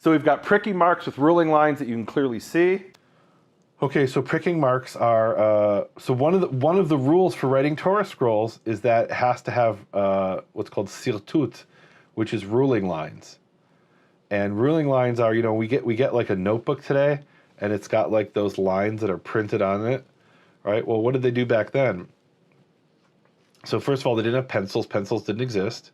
So we've got pricking marks with ruling lines that you can clearly see. Okay, so pricking marks are so one of the rules for writing Torah scrolls is that it has to have what's called sirtut, which is ruling lines. And ruling lines are, we get like a notebook today, and it's got like those lines that are printed on it, right? Well, what did they do back then? So first of all, they didn't have pencils. Pencils didn't exist.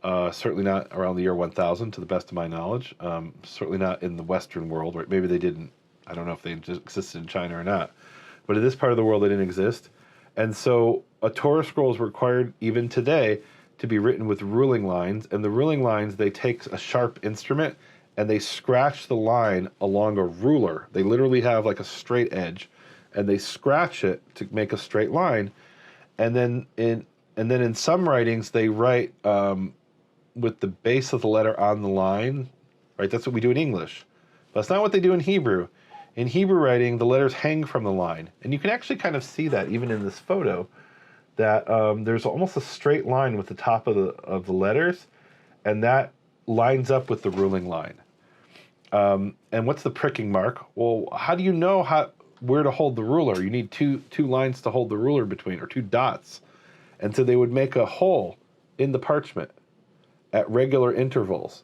Certainly not around the year 1000, to the best of my knowledge. Certainly not in the Western world, right? Maybe they didn't. I don't know if they existed in China or not. But in this part of the world, they didn't exist. And so a Torah scroll is required even today to be written with ruling lines. And the ruling lines, they take a sharp instrument and they scratch the line along a ruler. They literally have like a straight edge, and they scratch it to make a straight line. And then in some writings, they write with the base of the letter on the line, right? That's what we do in English. But that's not what they do in Hebrew. In Hebrew writing, the letters hang from the line. And you can actually kind of see that even in this photo, that there's almost a straight line with the top of the letters, and that lines up with the ruling line. And what's the pricking mark? Well, how do you know where to hold the ruler? You need two lines to hold the ruler between, or two dots. And so they would make a hole in the parchment at regular intervals,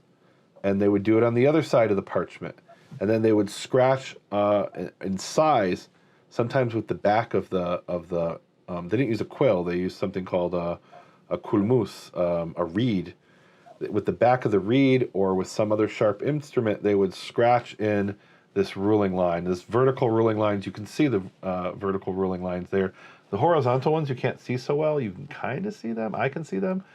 and they would do it on the other side of the parchment, and then they would scratch in size, sometimes with the back of the they didn't use a quill, they used something called a kulmus, a reed. With the back of the reed or with some other sharp instrument, they would scratch in this ruling line, this vertical ruling lines. You can see the vertical ruling lines there. The horizontal ones you can't see so well. You can kind of see them. I can see them.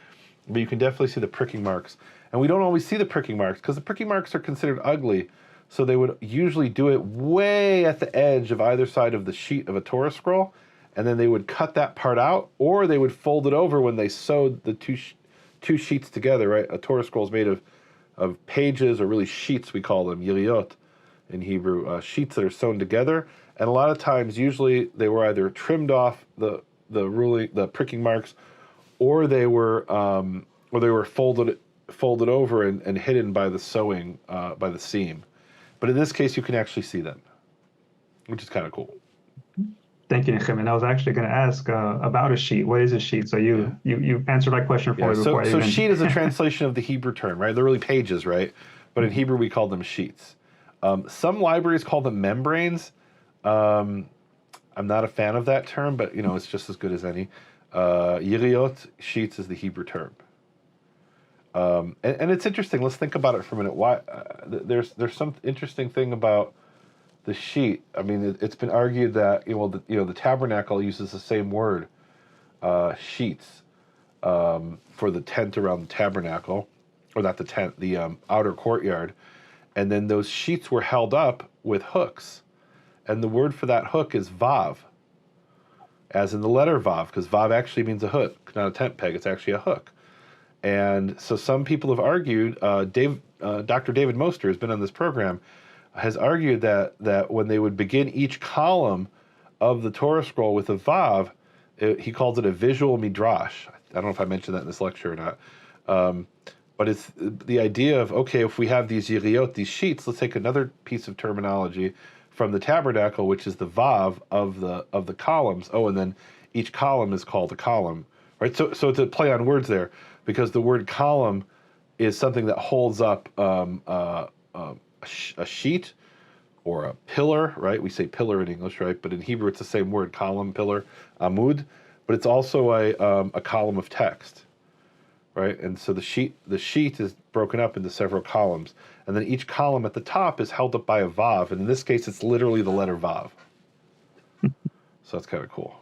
But you can definitely see the pricking marks. And we don't always see the pricking marks because the pricking marks are considered ugly. So they would usually do it way at the edge of either side of the sheet of a Torah scroll. And then they would cut that part out, or they would fold it over when they sewed the two sheets together, right? A Torah scroll is made of pages, or really sheets, we call them, yiriot in Hebrew, sheets that are sewn together. And a lot of times, usually, they were either trimmed off the pricking marks, or they were folded over and hidden by the sewing, by the seam. But in this case, you can actually see them, which is kind of cool. Thank you, Nehemia. I was actually going to ask about a sheet. What is a sheet? So you answered my question for me before. So sheet is a translation of the Hebrew term, right? They're really pages, right? But in Hebrew, we call them sheets. Some libraries call them membranes. I'm not a fan of that term, but it's just as good as any. Yiriot, sheets, is the Hebrew term. And it's interesting. Let's think about it for a minute. Why there's some interesting thing about the sheet. I mean, it's been argued that the Tabernacle uses the same word, sheets, for the tent around the Tabernacle, or not the tent, the outer courtyard, and then those sheets were held up with hooks, and the word for that hook is vav, as in the letter vav, because vav actually means a hook, not a tent peg. It's actually a hook. And so some people have argued. Dr. David Moster has been on this program, has argued that when they would begin each column of the Torah scroll with a vav, he calls it a visual midrash. I don't know if I mentioned that in this lecture or not. But it's the idea of, okay, if we have these yiriot, these sheets, let's take another piece of terminology from the Tabernacle, which is the vav of the columns. Oh, and then each column is called a column, right? So it's a play on words there, because the word column is something that holds up a sheet or a pillar, right? We say pillar in English, right? But in Hebrew, it's the same word, column, pillar, amud. But it's also a column of text, right? And so the sheet is broken up into several columns, and then each column at the top is held up by a vav, and in this case, it's literally the letter vav. So that's kind of cool.